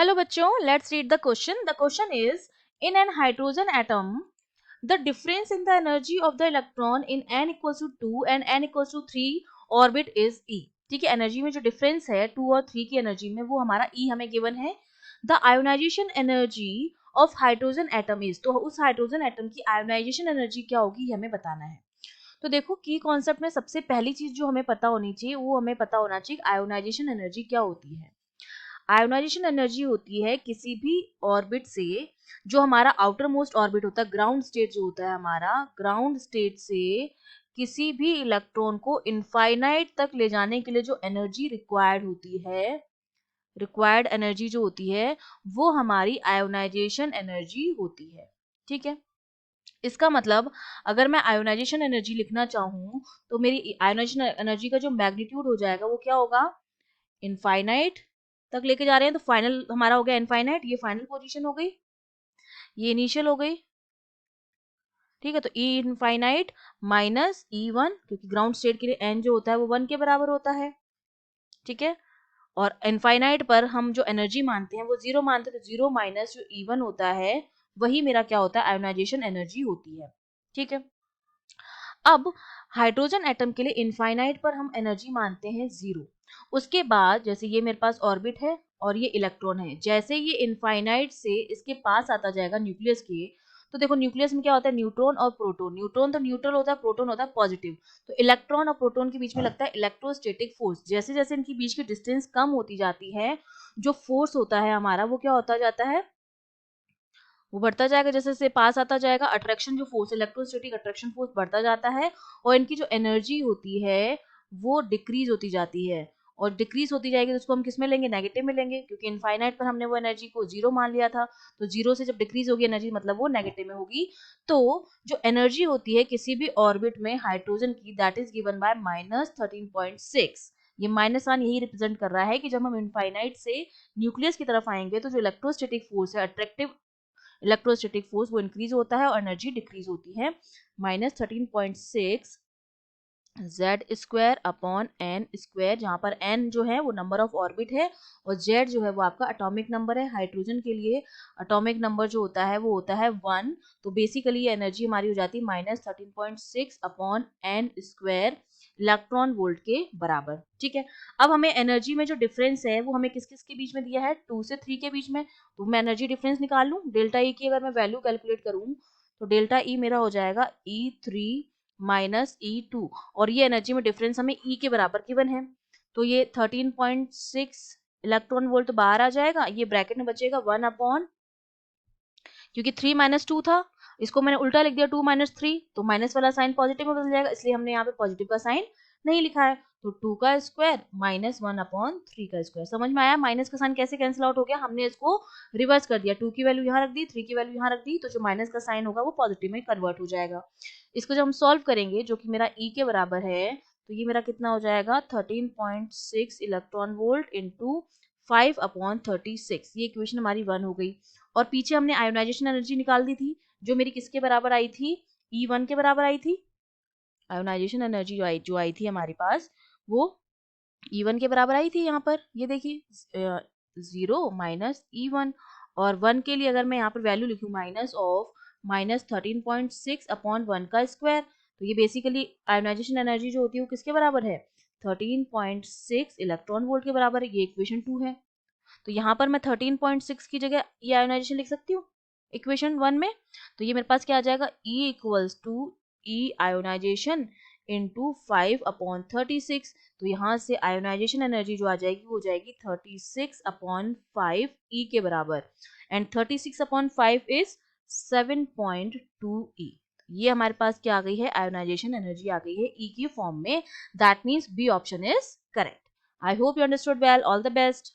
Hello बच्चों, let's read the question. The question is, in an hydrogen atom, the difference in the energy of the electron in n equals to 2 and n equals to 3 orbit is E. ठीक है, energy में जो difference है 2 और 3 की energy में वो हमारा E हमें गिवन है. The ionization energy of hydrogen atom is, तो उस हाइड्रोजन एटम की आयोनाइजेशन एनर्जी क्या होगी ये हमें बताना है. तो देखो की कॉन्सेप्ट में सबसे पहली चीज जो हमें पता होनी चाहिए वो हमें पता होना चाहिए आयोनाइजेशन एनर्जी क्या होती है. आयोनाइजेशन एनर्जी होती है किसी भी ऑर्बिट से, जो हमारा आउटर मोस्ट ऑर्बिट होता है, ग्राउंड स्टेट जो होता है हमारा, ग्राउंड स्टेट से किसी भी इलेक्ट्रॉन को इनफाइनाइट तक ले जाने के लिए जो एनर्जी रिक्वायर्ड होती है, रिक्वायर्ड एनर्जी जो होती है वो हमारी आयोनाइजेशन एनर्जी होती है. ठीक है, इसका मतलब अगर मैं आयोनाइजेशन एनर्जी लिखना चाहूँ तो मेरी आयोनाइजेशन एनर्जी का जो मैग्नीट्यूड हो जाएगा वो क्या होगा, इनफाइनाइट तक लेके जा रहे हैं तो फाइनल हमारा हो गया इनफाइनाइट, ये फाइनल पोजीशन हो गई, ये इनिशियल हो गई. ठीक है, तो ई इनफाइनाइट माइनस E1, क्योंकि ग्राउंड स्टेट के लिए एन जो होता है वो 1 के बराबर होता है. ठीक है, और इनफाइनाइट पर हम जो एनर्जी मानते हैं वो 0 मानते हैं, तो 0 माइनस जो E1 होता है वही मेरा क्या होता है, आयोनाइजेशन एनर्जी होती है. ठीक है, अब हाइड्रोजन एटम के लिए इनफाइनाइट पर हम एनर्जी मानते हैं 0. उसके बाद जैसे ये मेरे पास ऑर्बिट है और ये इलेक्ट्रॉन है, जैसे ये इनफाइनाइट से इसके पास आता जाएगा न्यूक्लियस के, तो देखो न्यूक्लियस में क्या होता है, न्यूट्रॉन और प्रोटॉन. न्यूट्रॉन तो न्यूट्रल होता है, प्रोटॉन होता है पॉजिटिव. तो इलेक्ट्रॉन और प्रोटॉन के बीच में लगता है इलेक्ट्रोस्टैटिक फोर्स. जैसे जैसे इनके बीच की डिस्टेंस कम होती जाती है, जो फोर्स होता है हमारा वो क्या होता जाता है, वो बढ़ता जाएगा. जैसे जैसे पास आता जाएगा, अट्रैक्शन जो फोर्स, इलेक्ट्रोस्टैटिक अट्रैक्शन फोर्स बढ़ता जाता है, और इनकी जो एनर्जी होती है वो डिक्रीज होती जाती है. और डिक्रीज होती जाएगी तो उसको हम किस में लेंगे, नेगेटिव में लेंगे, क्योंकि इनफाइनाइट पर हमने वो एनर्जी को 0 मान लिया था. तो 0 से जब डिक्रीज होगी एनर्जी मतलब वो नेगेटिव में होगी. तो जो एनर्जी होती है किसी भी ऑर्बिट में हाइड्रोजन की, दैट इज गिवन बाय -13.6. ये -1 यही रिप्रेजेंट कर रहा है कि जब हम इनफाइनाइट से न्यूक्लियस की तरफ आएंगे तो जो इलेक्ट्रोस्टैटिक फोर्स है, अट्रैक्टिव इलेक्ट्रोस्टैटिक फोर्स, वो इंक्रीज होता है और एनर्जी डिक्रीज होती है. -13.6 Z square upon n square, जहां पर एन जो है वो नंबर ऑफ ऑर्बिट है और जेड जो है वो आपका एटॉमिक नंबर है. हाइड्रोजन के लिए एटॉमिक नंबर जो होता है वो होता है 1. तो बेसिकली ये एनर्जी हमारी हो जाती है -13.6 upon n square electron volt के बराबर. ठीक है, अब हमें एनर्जी में जो डिफरेंस है वो हमें किस किस के बीच में दिया है, 2 से 3 के बीच में. तो मैं एनर्जी डिफरेंस निकाल लूँ, डेल्टा ई की अगर मैं वैल्यू कैलकुलेट करूँ तो डेल्टा ई मेरा हो जाएगा E3 माइनस E2, और ये एनर्जी में डिफरेंस हमें E के बराबर गिवन है. तो ये 13.6 इलेक्ट्रॉन वोल्ट बाहर आ जाएगा, ये ब्रैकेट में बचेगा 1 अपॉन, क्योंकि 3 माइनस 2 था, इसको मैंने उल्टा लिख दिया 2 माइनस 3, तो माइनस वाला साइन पॉजिटिव में बदल जाएगा, इसलिए हमने यहाँ पे पॉजिटिव का साइन नहीं लिखा है. तो 2 का स्क्वायर माइनस 1 अपॉन 3 का स्क्वायर. समझ में आया माइनस का साइन कैसे कैंसिल आउट हो गया, हमने इसको रिवर्स कर दिया, 2 की वैल्यू यहाँ रख दी, 3 की वैल्यू यहाँ रख दी, तो जो माइनस का साइन होगा वो पॉजिटिव में कन्वर्ट हो जाएगा. इसको जब हम सॉल्व करेंगे जो कि मेरा E के बराबर है, तो ये मेरा कितना हो जाएगा 13.6 इलेक्ट्रॉन वोल्ट इंटू 5 अपॉन 36. ये इक्वेशन हमारी 1 हो गई. और पीछे हमने आयोनाइजेशन एनर्जी निकाल दी थी जो मेरी किसके बराबर आई थी, E1 के बराबर आई थी. आयोनाइजेशन एनर्जी जो आई थी हमारे पास वो E1 के बराबर आई थी. यहाँ पर ये देखिए 0 माइनस E1, और 1 के लिए अगर मैं यहाँ पर वैल्यू लिखूँ माइनस ऑफ -13.6 अपॉन 1 का स्क्वायर, तो ये बेसिकली आयोनाइजेशन एनर्जी जो होती है वो किसके बराबर है, 13.6 इलेक्ट्रॉन वोल्ट के बराबर है. ये इक्वेशन 2 है. तो यहाँ पर मैं 13.6 की जगह ये आयोनाइजेशन लिख सकती हूँ इक्वेशन 1 में. तो ये मेरे पास क्या आ जाएगा, E equals to E ionization into 5 upon 36. तो यहाँ से आयोनाइजेशन एनर्जी जो आ जाएगी वो हो जाएगी 36 अपॉन 5 E के बराबर, एंड 36 अपॉन 5 इज 7.2 E. ये हमारे पास क्या आ गई है, आयोनाइजेशन एनर्जी आ गई है E की फॉर्म में. That means B option is correct. I hope you understood well. All the best.